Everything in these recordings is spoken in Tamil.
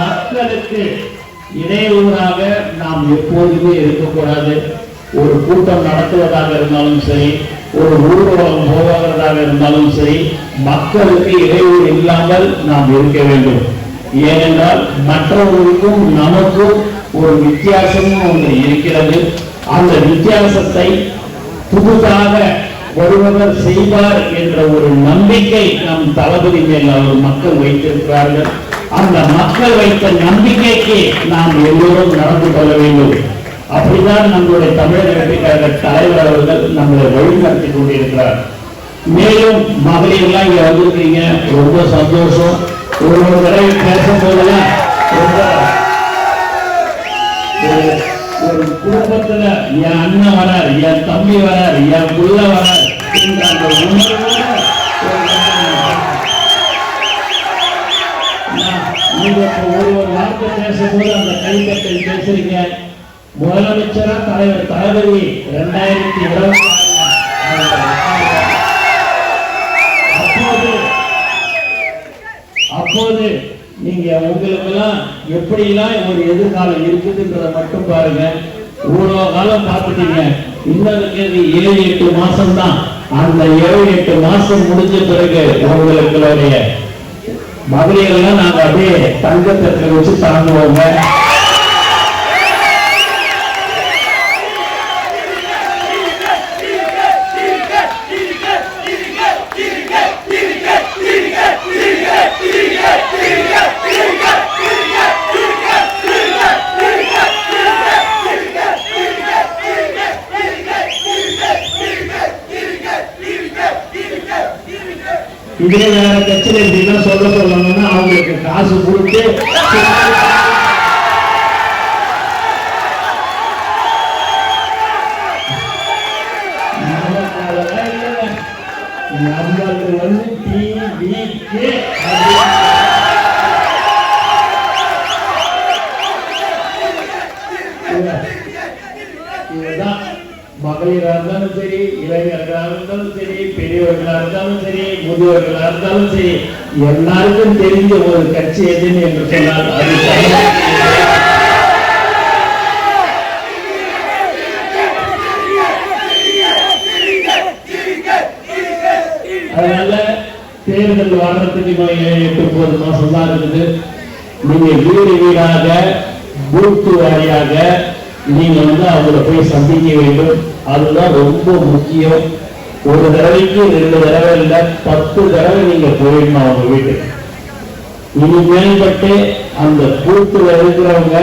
மக்களுக்கு இடையூறாக நாம் எப்போதுமே இருக்கக்கூடாது. ஒரு கூட்டம் நடத்துவதாக இருந்தாலும் சரி, ஒரு ஊர்வலம் போவதாக இருந்தாலும் சரி, மக்களுக்கு இடையூறு இல்லாமல் நாம் இருக்க வேண்டும். ஏனென்றால் மற்றவர்களுக்கும் நமக்கும் ஒரு வித்தியாசமும் ஒன்று இருக்கிறது. அந்த வித்தியாசத்தை புதுதாக ஒருவர் செய்வார் என்ற ஒரு நம்பிக்கை நம் தளபதி மேல் அவர் மக்கள் வைத்திருக்கிறார்கள். அந்த மக்கள் வைத்த நம்பிக்கைக்கு நாம் எல்லோரும் நடந்து கொள்ள வேண்டும். அப்படிதான் நம்முடைய தமிழக வெற்றிக்கழக தலைவர் அவர்கள் நம்மளை வழிநடத்தி கொண்டிருக்கிறார். மேலும் மகளிர்லாம் இங்க வந்திருக்கீங்க, ரொம்ப சந்தோஷம். ஒரு தடவை பேசும்போதெல்லாம் ஒரு குடும்பத்துல என் அண்ணன் வரார், என் தம்பி வரார், என் புள்ள வரார் என்ற அந்த உணர்வோட நீங்க ஒரு வார்த்தை பேசும்போது அந்த கைத்தட்டல் பேசுறீங்க. முதலமைச்சரா தலைவர் தளபதி 2026 அப்போது நீங்க உங்களுக்கெல்லாம் எப்படிலாம் ஒரு எதிர்காலம் இருக்குதுன்றத மட்டும் பாருங்க. இவ்வளவு காலம் பார்த்துட்டீங்க, இன்னும் 7-8 மாசம் தான். அந்த 7-8 மாசம் முடிஞ்ச பிறகு உங்களுடைய மகளிரெல்லாம் நாங்க அப்படியே தங்கத்தட்டில் வச்சு தாங்குவோங்க. இதே வேற கட்சியில இப்படிதான் சொல்லணும்னா அவங்களுக்கு காசு கொடுத்து நம்மளுக்கு வந்து டிவிகே இதுதான். மகளிராக இருந்தாலும் சரி, இளைஞர்களாக இருந்தாலும் சரி, பெரியவர்களாக இருந்தாலும் சரி, முதியவர்களாக இருந்தாலும் சரி, எல்லாருக்கும் தெரிஞ்ச ஒரு கட்சி எதுன்னு என்று சொன்னால் அது அதனால தேர்தல் வர்றதுக்கு 8-9 மாசம் தான் இருக்குது. நீங்க வீடு வீடாக பூத்து வாரியாக நீங்க அவங்கள போய் சந்திக்க வேண்டும். அதுதான் ரொம்ப முக்கியம். ஒரு தடவைக்கு 2 தடவை இல்ல, 10 தடவை நீங்க போயிடணும் அவங்க வீட்டுக்கு. இனி மேல்பட்டு அந்த பூத்துல இருக்கிறவங்க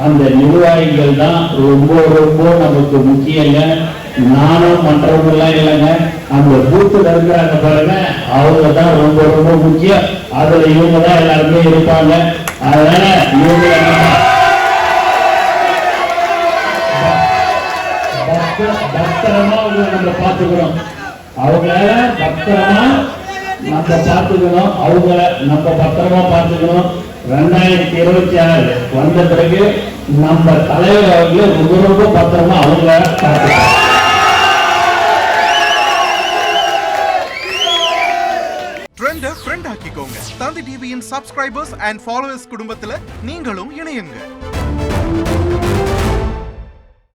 அந்த நிர்வாகிகள் தான் ரொம்ப ரொம்ப நமக்கு முக்கியங்க. நானும் மற்றவங்க எல்லாம் இல்லைங்க, அந்த பூத்துல இருக்கிறாங்க பாருங்க, அவங்க தான் ரொம்ப ரொம்ப முக்கியம். அதுல இவங்க தான் எல்லாருமே இருப்பாங்க. அதனால இவங்க பத்திரமா நம்ம பார்த்துக்கணும். அவங்கள பத்திரமா நம்ம பார்த்துக்கணும். அவங்கள நம்ம பத்திரமா பார்த்துக்கணும். 2026 வந்த பிறகு நம்ம தலைவர் அவர்களே ரொம்ப ரொம்ப பத்திரமா அவங்கள பார்த்துக்கணும். ஃப்ரெண்ட் ஆக்கிக்கோங்க. தந்தி டிவியின் சப்ஸ்கிரைபர்ஸ் அண்ட் ஃபாலோவர்ஸ் குடும்பத்துல நீங்களும் இணையுங்க.